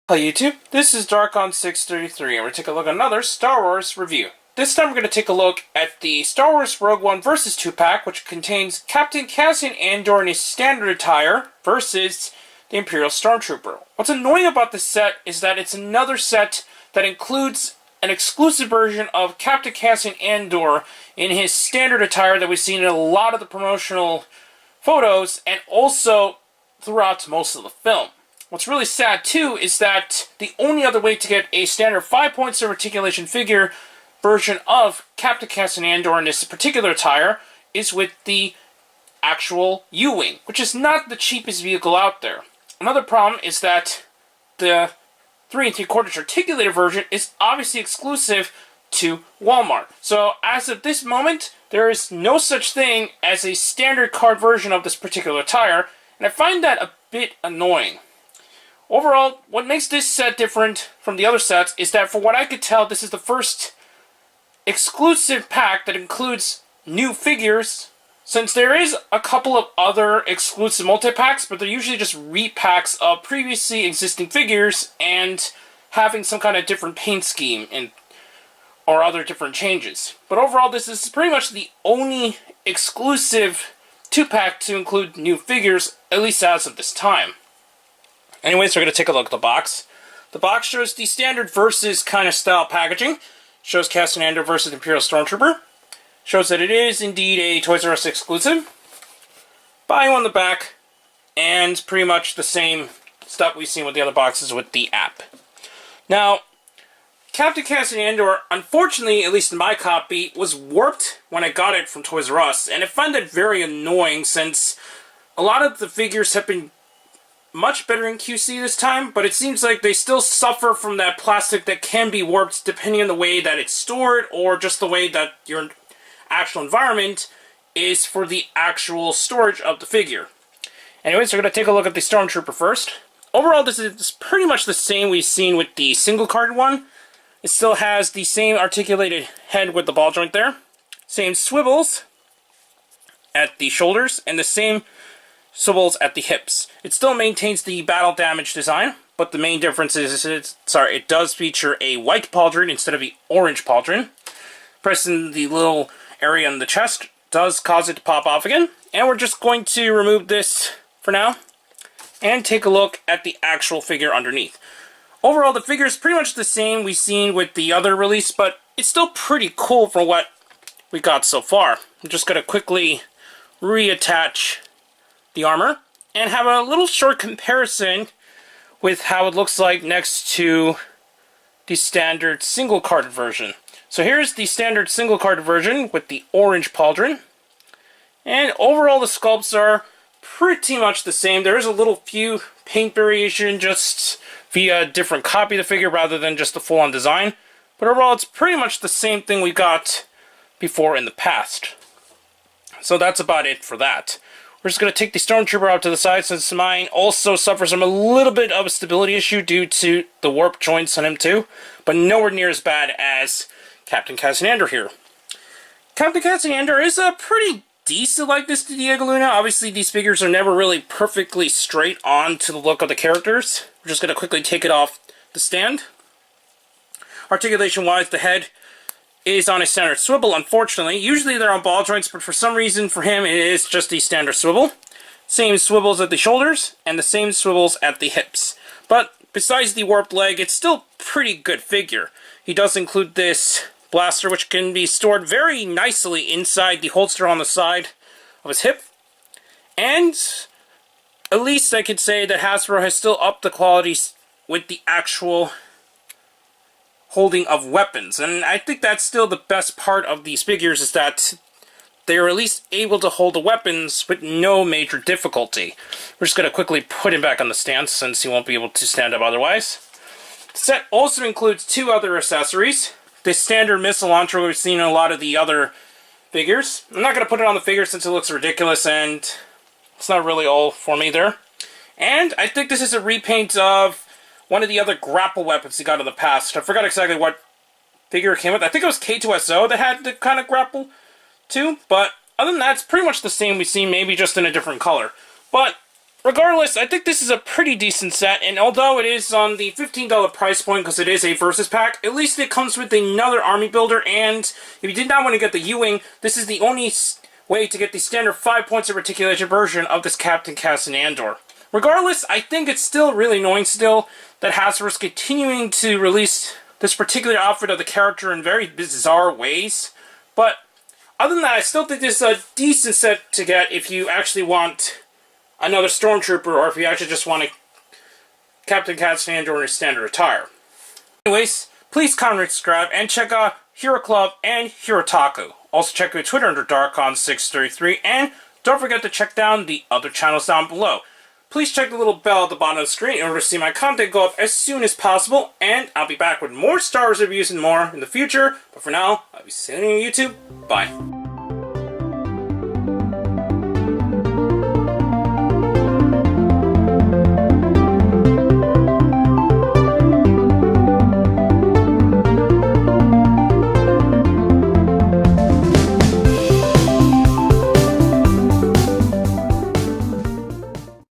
Hello YouTube, this is Darkon633 and we're going to take a look at another Star Wars review. This time we're going to take a look at the Star Wars Rogue One vs. 2-pack, which contains Captain Cassian Andor in his standard attire versus the Imperial Stormtrooper. What's annoying about this set is that it's another set that includes an exclusive version of Captain Cassian Andor in his standard attire that we've seen in a lot of the promotional photos and also throughout most of the film. What's really sad, too, is that the only other way to get a standard 5 points of articulation figure version of Captain Cassian Andor in this particular attire is with the actual U-Wing, which is not the cheapest vehicle out there. Another problem is that the 3 3/4 articulated version is obviously exclusive to Walmart. So, as of this moment, there is no such thing as a standard card version of this particular attire, and I find that a bit annoying. Overall, what makes this set different from the other sets is that, for what I could tell, this is the first exclusive pack that includes new figures, since there is a couple of other exclusive multi-packs, but they're usually just repacks of previously existing figures and having some kind of different paint scheme or other different changes. But overall, this is pretty much the only exclusive 2-pack to include new figures, at least as of this time. Anyways, we're going to take a look at the box. The box shows the standard versus kind of style packaging. Shows Cassian Andor versus Imperial Stormtrooper. Shows that it is indeed a Toysrus exclusive. Bio on the back. And pretty much the same stuff we've seen with the other boxes with the app. Now, Captain Cassian Andor, unfortunately, at least in my copy, was warped when I got it from Toysrus. And I find that very annoying since a lot of the figures have been much better in QC this time, but it seems like they still suffer from that plastic that can be warped depending on the way that it's stored or just the way that your actual environment is for the actual storage of the figure. Anyways, we're going to take a look at the Stormtrooper first. Overall, this is pretty much the same we've seen with the single card one. It still has the same articulated head with the ball joint there, same swivels at the shoulders, and the same swivels at the hips. It still maintains the battle damage design, but the main difference is it does feature a white pauldron instead of the orange pauldron. Pressing the little area on the chest does cause it to pop off again. And we're just going to remove this for now and take a look at the actual figure underneath. Overall, the figure is pretty much the same we've seen with the other release, but it's still pretty cool for what we got so far. I'm just going to quickly reattach the armor and have a little short comparison with how it looks like next to the standard single carded version. So here's the standard single carded version with the orange pauldron, and overall the sculpts are pretty much the same. There is a little few paint variation just via a different copy of the figure rather than just the full-on design, but overall it's pretty much the same thing we got before in the past. So that's about it for that. We're just going to take the Stormtrooper out to the side since mine also suffers from a little bit of a stability issue due to the warp joints on him too, but nowhere near as bad as Captain Cassian Andor here. Captain Cassian Andor is a pretty decent likeness to Diego Luna. Obviously, these figures are never really perfectly straight on to the look of the characters. We're just going to quickly take it off the stand. Articulation-wise, the head is on a standard swivel, unfortunately. Usually they're on ball joints, but for some reason for him it is just the standard swivel. Same swivels at the shoulders, and the same swivels at the hips. But besides the warped leg, it's still a pretty good figure. He does include this blaster, which can be stored very nicely inside the holster on the side of his hip. And at least I could say that Hasbro has still upped the quality with the actual holding of weapons, and I think that's still the best part of these figures, is that they're at least able to hold the weapons with no major difficulty. We're just going to quickly put him back on the stand since he won't be able to stand up otherwise. The set also includes 2 other accessories. The standard missile launcher we've seen in a lot of the other figures. I'm not going to put it on the figure since it looks ridiculous and it's not really all for me there. And I think this is a repaint of one of the other grapple weapons he got in the past. I forgot exactly what figure it came with. I think it was K2SO that had the kind of grapple too. But other than that, it's pretty much the same we've seen, maybe just in a different color. But Regardless, I think this is a pretty decent set, and although it is on the $15 price point because it is a Versus Pack, at least it comes with another army builder, and if you did not want to get the U-Wing, this is the only way to get the standard 5 points of articulation version of this Captain Cassian Andor. Regardless, I think it's still really annoying still that Hasbro is continuing to release this particular outfit of the character in very bizarre ways, but other than that, I still think this is a decent set to get if you actually want another Stormtrooper, or if you actually just want a Captain Cassian Andor in his standard attire. Anyways, please comment, subscribe, and check out Hero Club and Hero Taku. Also check out Twitter under Darkon633, and don't forget to check down the other channels down below. Please check the little bell at the bottom of the screen in order to see my content go up as soon as possible, and I'll be back with more Star Wars reviews and more in the future, but for now, I'll be seeing you on YouTube. Bye.